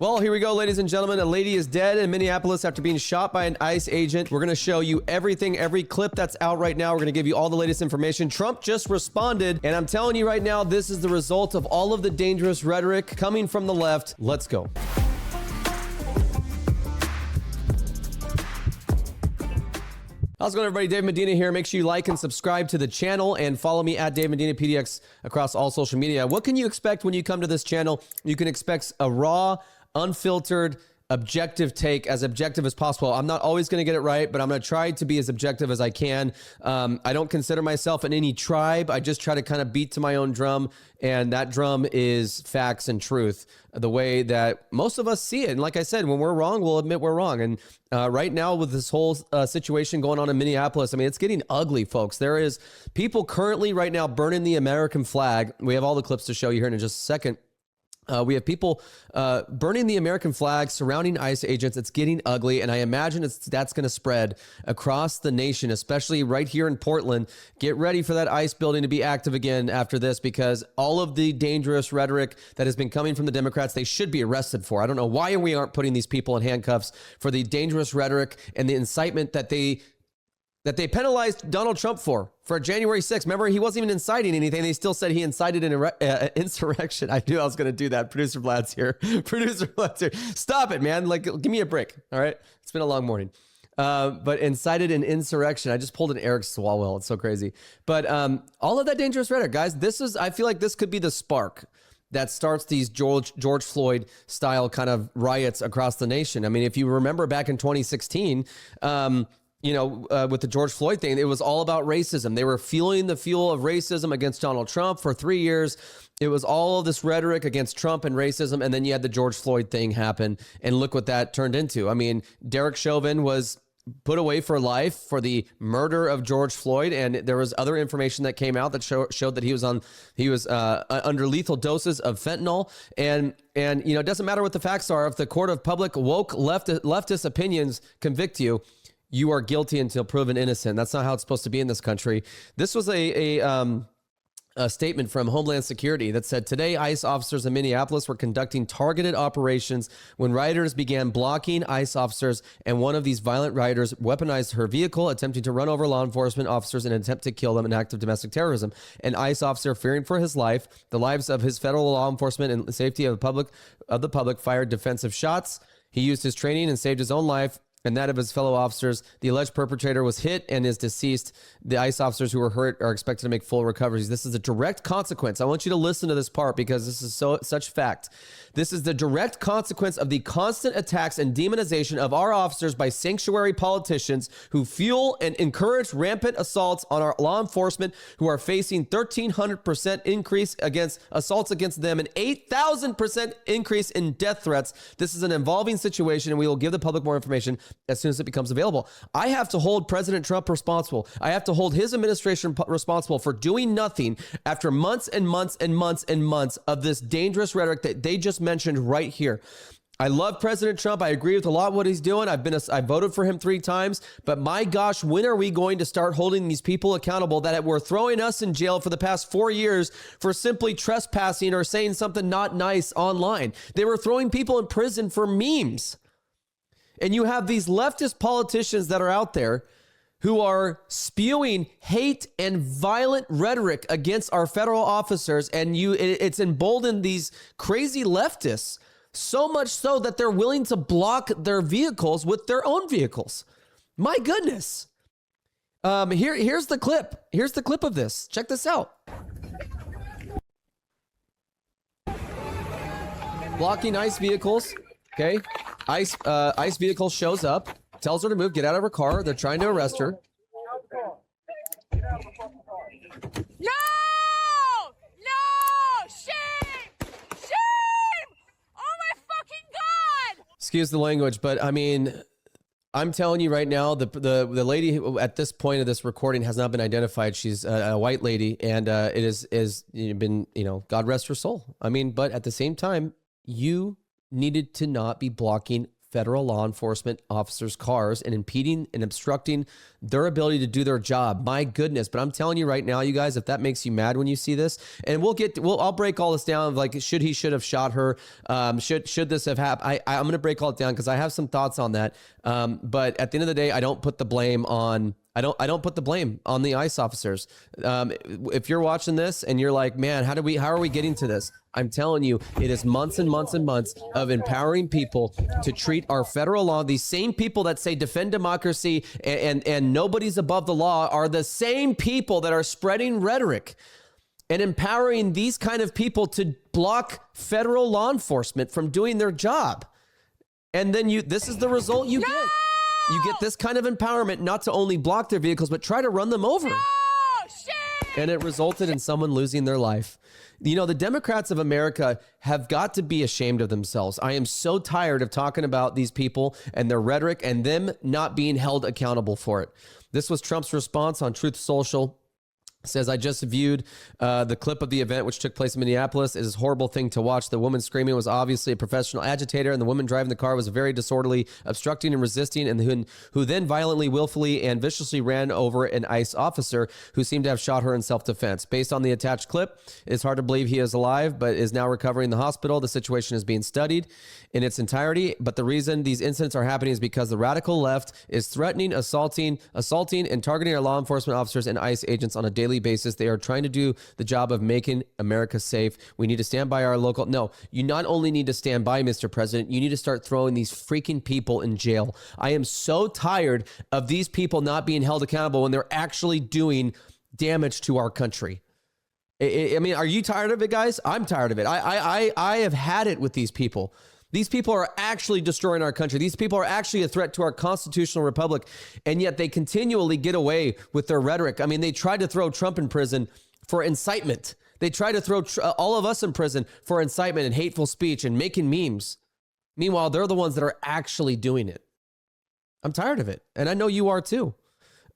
Well, here we go, ladies and gentlemen. A lady is dead in Minneapolis after being shot by an ICE agent. We're going to show you everything, every clip that's out right now. We're going to give you all the latest information. Trump just responded, and I'm telling you right now, this is the result of all of the dangerous rhetoric coming from the left. Let's go. How's it going, everybody? Dave Medina here. Make sure you like and subscribe to the channel and follow me at Dave Medina PDX across all social media. What can you expect when you come to this channel? You can expect a raw, unfiltered, objective take, as objective as possible. I'm not always going to get it right, but I'm going to try to be as objective as I can. I don't consider myself in any tribe. I just try to kind of beat to my own drum, and that drum is facts and truth, the way that most of us see it. And like I said, when we're wrong, we'll admit we're wrong. And right now with this whole situation going on in Minneapolis, I mean, it's getting ugly, folks. There is people currently right now burning the American flag. We have all the clips to show you here in just a second. We have people burning the American flag, surrounding ICE agents. It's getting ugly, and I imagine that's going to spread across the nation, especially right here in Portland. Get ready for that ICE building to be active again after this, because all of the dangerous rhetoric that has been coming from the Democrats, they should be arrested for. I don't know why we aren't putting these people in handcuffs for the dangerous rhetoric and the incitement that they penalized Donald Trump for January 6th. Remember, he wasn't even inciting anything. They still said he incited an insurrection. I knew I was going to do that. Producer Vlad's here. Producer Vlad's here. Stop it, man. Like, give me a break. All right. It's been a long morning. But incited an insurrection. I just pulled an Eric Swalwell. It's so crazy. But all of that dangerous rhetoric, guys, I feel like this could be the spark that starts these George Floyd style kind of riots across the nation. I mean, if you remember back in 2016, with the George Floyd thing, it was all about racism. They were fueling the fuel of racism against Donald Trump for 3 years. It was all of this rhetoric against Trump and racism. And then you had the George Floyd thing happen. And look what that turned into. I mean, Derek Chauvin was put away for life for the murder of George Floyd. And there was other information that came out that showed that he was under lethal doses of fentanyl. And it doesn't matter what the facts are. If the court of public woke leftist opinions convict you, you are guilty until proven innocent. That's not how it's supposed to be in this country. This was a statement from Homeland Security that said, today, ICE officers in Minneapolis were conducting targeted operations when rioters began blocking ICE officers, and one of these violent rioters weaponized her vehicle, attempting to run over law enforcement officers in an attempt to kill them, an act of domestic terrorism. An ICE officer, fearing for his life, the lives of his federal law enforcement, and the safety of the public, fired defensive shots. He used his training and saved his own life and that of his fellow officers. The alleged perpetrator was hit and is deceased. The ICE officers who were hurt are expected to make full recoveries. This is a direct consequence. I want you to listen to this part because this is such fact. This is the direct consequence of the constant attacks and demonization of our officers by sanctuary politicians who fuel and encourage rampant assaults on our law enforcement, who are facing 1,300% increase against assaults against them and 8,000% increase in death threats. This is an evolving situation, and we will give the public more information as soon as it becomes available. I have to hold President Trump responsible. I have to hold his administration responsible for doing nothing after months and months and months and months of this dangerous rhetoric that they just mentioned right here. I love President Trump. I agree with a lot of what he's doing. I voted for him 3 times, but my gosh, when are we going to start holding these people accountable that were throwing us in jail for the past 4 years for simply trespassing or saying something not nice online? They were throwing people in prison for memes. And you have these leftist politicians that are out there who are spewing hate and violent rhetoric against our federal officers. And it's emboldened these crazy leftists, so much so that they're willing to block their vehicles with their own vehicles. My goodness. Here's the clip. Here's the clip of this. Check this out. Blocking ICE vehicles. Okay. ICE vehicle shows up, tells her to move, get out of her car. They're trying to arrest her. No! No! Shame! Shame! Oh my fucking God! Excuse the language, but I mean, I'm telling you right now, the lady who, at this point of this recording, has not been identified. She's a white lady, and it is been, God rest her soul. I mean, but at the same time, you needed to not be blocking federal law enforcement officers' cars and impeding and obstructing their ability to do their job. My goodness. But I'm telling you right now, you guys, if that makes you mad when you see this, and I'll break all this down of like, should have shot her? Should this have happened? I'm going to break all it down because I have some thoughts on that. But at the end of the day, I don't put the blame on put the blame on the ICE officers. If you're watching this and you're like, man, how are we getting to this? I'm telling you, it is months and months and months of empowering people to treat our federal law. These same people that say defend democracy and nobody's above the law are the same people that are spreading rhetoric and empowering these kind of people to block federal law enforcement from doing their job. And then this is the result you get. You get this kind of empowerment not to only block their vehicles, but try to run them over. And it resulted in someone losing their life. You know, the Democrats of America have got to be ashamed of themselves. I am so tired of talking about these people and their rhetoric and them not being held accountable for it. This was Trump's response on Truth Social. Says, I just viewed the clip of the event which took place in Minneapolis. It is a horrible thing to watch. The woman screaming was obviously a professional agitator, and the woman driving the car was very disorderly, obstructing and resisting, and who then violently, willfully, and viciously ran over an ICE officer who seemed to have shot her in self-defense. Based on the attached clip, it's hard to believe he is alive, but is now recovering in the hospital. The situation is being studied in its entirety, but the reason these incidents are happening is because the radical left is threatening, assaulting, and targeting our law enforcement officers and ICE agents on a daily basis. They are trying to do the job of making America safe. We need to stand by our local. No, you not only need to stand by, Mr. President, you need to start throwing these freaking people in jail. I am so tired of these people not being held accountable when they're actually doing damage to our country. I mean, are you tired of it, guys? I'm tired of it. I have had it with these people. These people are actually destroying our country. These people are actually a threat to our constitutional republic, and yet they continually get away with their rhetoric. I mean, they tried to throw Trump in prison for incitement. They tried to throw all of us in prison for incitement and hateful speech and making memes. Meanwhile, they're the ones that are actually doing it. I'm tired of it, and I know you are too.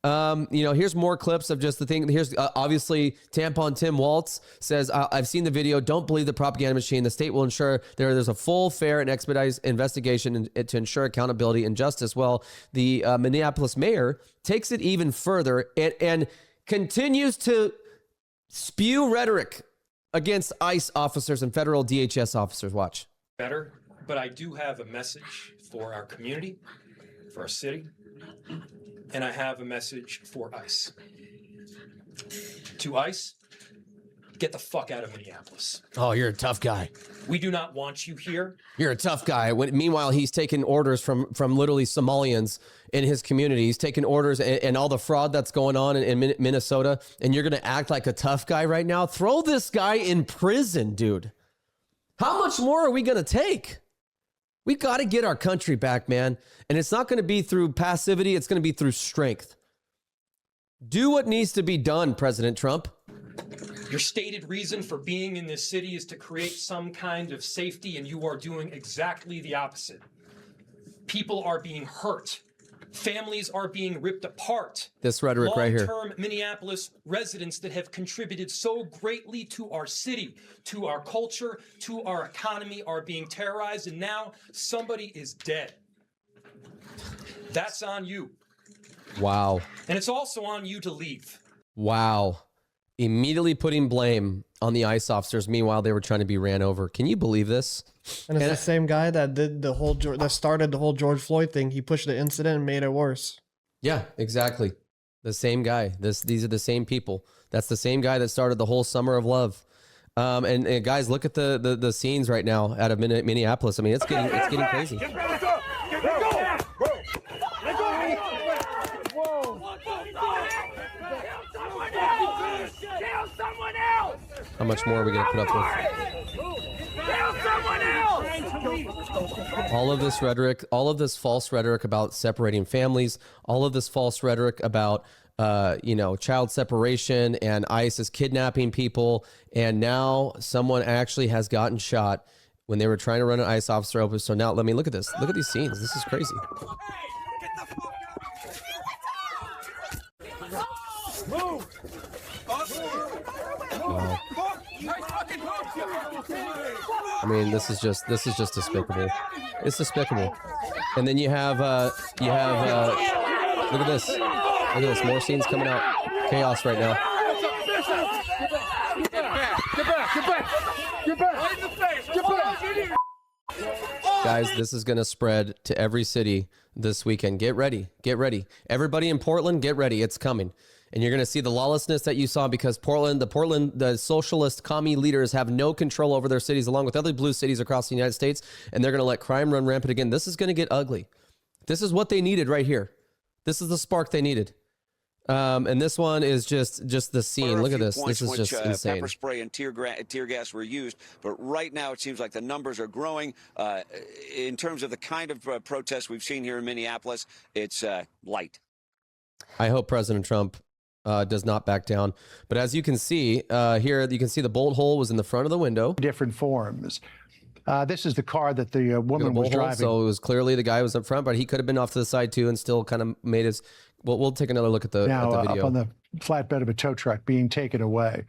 Here's more clips of just the thing. Here's obviously Tampon Tim Waltz says, I've seen the video. Don't believe the propaganda machine. The state will ensure there's a full, fair, and expedited investigation to ensure accountability and justice. Well, the Minneapolis mayor takes it even further and continues to spew rhetoric against ICE officers and federal DHS officers. Watch. Better, but I do have a message for our community, for our city. And I have a message for ICE. To ICE, get the fuck out of Minneapolis. Oh, you're a tough guy. We do not want you here. You're a tough guy. Meanwhile, he's taking orders from literally Somalians in his community. He's taking orders and all the fraud that's going on in Minnesota. And you're going to act like a tough guy right now? Throw this guy in prison, dude. How much more are we going to take? We got to get our country back, man. And it's not going to be through passivity. It's going to be through strength. Do what needs to be done, President Trump. Your stated reason for being in this city is to create some kind of safety, and you are doing exactly the opposite. People are being hurt. Families are being ripped apart. This rhetoric right here. Long-term Minneapolis residents that have contributed so greatly to our city, to our culture, to our economy are being terrorized, and now somebody is dead. That's on you. Wow. And it's also on you to leave. Wow. Immediately putting blame on the ICE officers. Meanwhile, they were trying to be ran over. Can you believe this? And it's the same guy that did that started the whole George Floyd thing. He pushed the incident and made it worse. Yeah, exactly. The same guy. These are the same people. That's the same guy that started the whole summer of love. And guys, look at the scenes right now out of Minneapolis. I mean, it's getting crazy. How much more are we going to put up with? All of this rhetoric, all of this false rhetoric about separating families, all of this false rhetoric about, child separation and ICE is kidnapping people. And now someone actually has gotten shot when they were trying to run an ICE officer over. So now, let me look at this. Look at these scenes. This is crazy. Move! Wow. I mean, this is just despicable. It's despicable. And then you have look at this. Look at this. More scenes coming out. Chaos right now. Get back. Guys, this is going to spread to every city this weekend. Get ready. Get ready. Everybody in Portland, get ready. It's coming. And you're going to see the lawlessness that you saw because the socialist commie leaders have no control over their cities along with other blue cities across the United States. And they're going to let crime run rampant again. This is going to get ugly. This is what they needed right here. This is the spark they needed. And this one is just the scene. Look at this. This is just insane. Pepper spray and tear gas were used, but right now it seems like the numbers are growing. In terms of the kind of protests we've seen here in Minneapolis, it's light. I hope President Trump does not back down. But as you can see here, you can see the bolt hole was in the front of the window. Different forms. This is the car that the woman was driving. So it was clearly the guy was up front, but he could have been off to the side too and still kind of made his... Well, we'll take another look at the video. Up on the flatbed of a tow truck being taken away.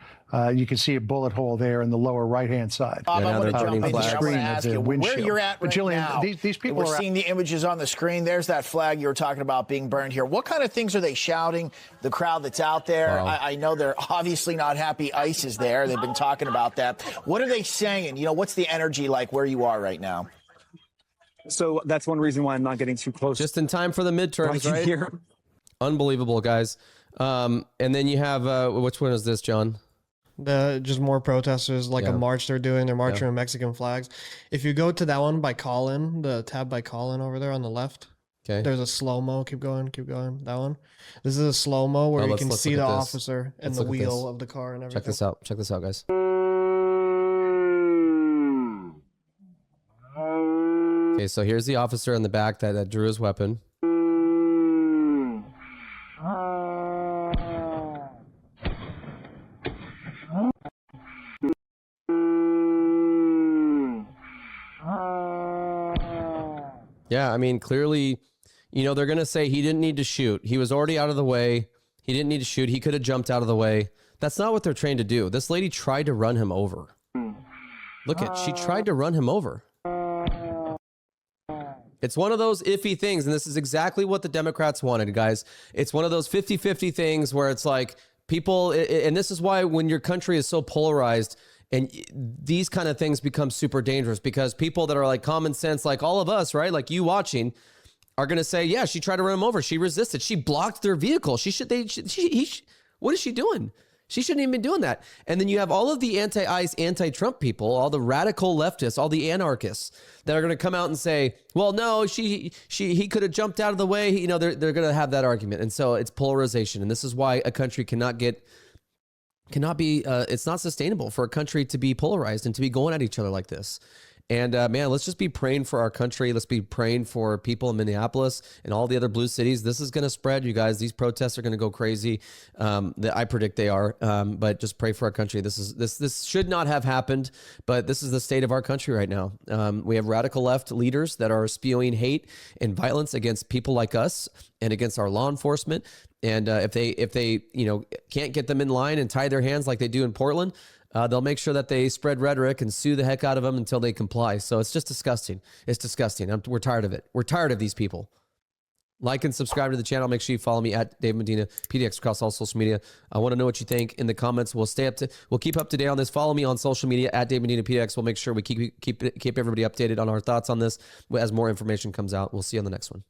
You can see a bullet hole there in the lower right-hand side. Bob, I want to jump in here. I want Screen to of ask the you where windshield. you're at right Jillian, now. these people We're are seeing the images on the screen. There's that flag you were talking about being burned here. What kind of things are they shouting? The crowd that's out there. Wow. I know they're obviously not happy. ICE is there. They've been talking about that. What are they saying? You know, what's the energy like where you are right now? So that's one reason why I'm not getting too close. Just in time for the midterms, right? Here. Unbelievable, guys. And then you have, which one is this, John? Just more protesters, like a march they're doing. They're marching with Mexican flags. If you go to that one by Colin, the tab by Colin over there on the left, okay, there's a slow-mo. Keep going. That one. This is a slow-mo where you can see the officer and the wheel of the car and everything. Check this out. Check this out, guys. Okay, so here's the officer in the back that drew his weapon. Yeah, I mean, clearly, you know, they're going to say he didn't need to shoot. He was already out of the way. He didn't need to shoot. He could have jumped out of the way. That's not what they're trained to do. This lady tried to run him over. She tried to run him over. It's one of those iffy things, and this is exactly what the Democrats wanted, guys. It's one of those 50-50 things where it's like people, and this is why when your country is so polarized, and these kind of things become super dangerous because people that are like common sense, like all of us, right? Like you watching, are going to say, yeah, she tried to run him over. She resisted. She blocked their vehicle. What is she doing? She shouldn't even be doing that. And then you have all of the anti-ICE, anti-Trump people, all the radical leftists, all the anarchists that are going to come out and say, well, no, he could have jumped out of the way. You know, they're going to have that argument. And so it's polarization. And this is why a country cannot be, it's not sustainable for a country to be polarized and to be going at each other like this. And man, let's just be praying for our country. Let's be praying for people in Minneapolis and all the other blue cities. This is going to spread, you guys. These protests are going to go crazy. I predict they are. But just pray for our country. This should not have happened, but this is the state of our country right now. We have radical left leaders that are spewing hate and violence against people like us and against our law enforcement. And if they can't get them in line and tie their hands like they do in Portland, they'll make sure that they spread rhetoric and sue the heck out of them until they comply. So it's just disgusting. It's disgusting. We're tired of it. We're tired of these people. Like and subscribe to the channel. Make sure you follow me at Dave Medina, PDX across all social media. I want to know what you think in the comments. We'll keep up to date on this. Follow me on social media at Dave Medina, PDX. We'll make sure we keep everybody updated on our thoughts on this as more information comes out. We'll see you on the next one.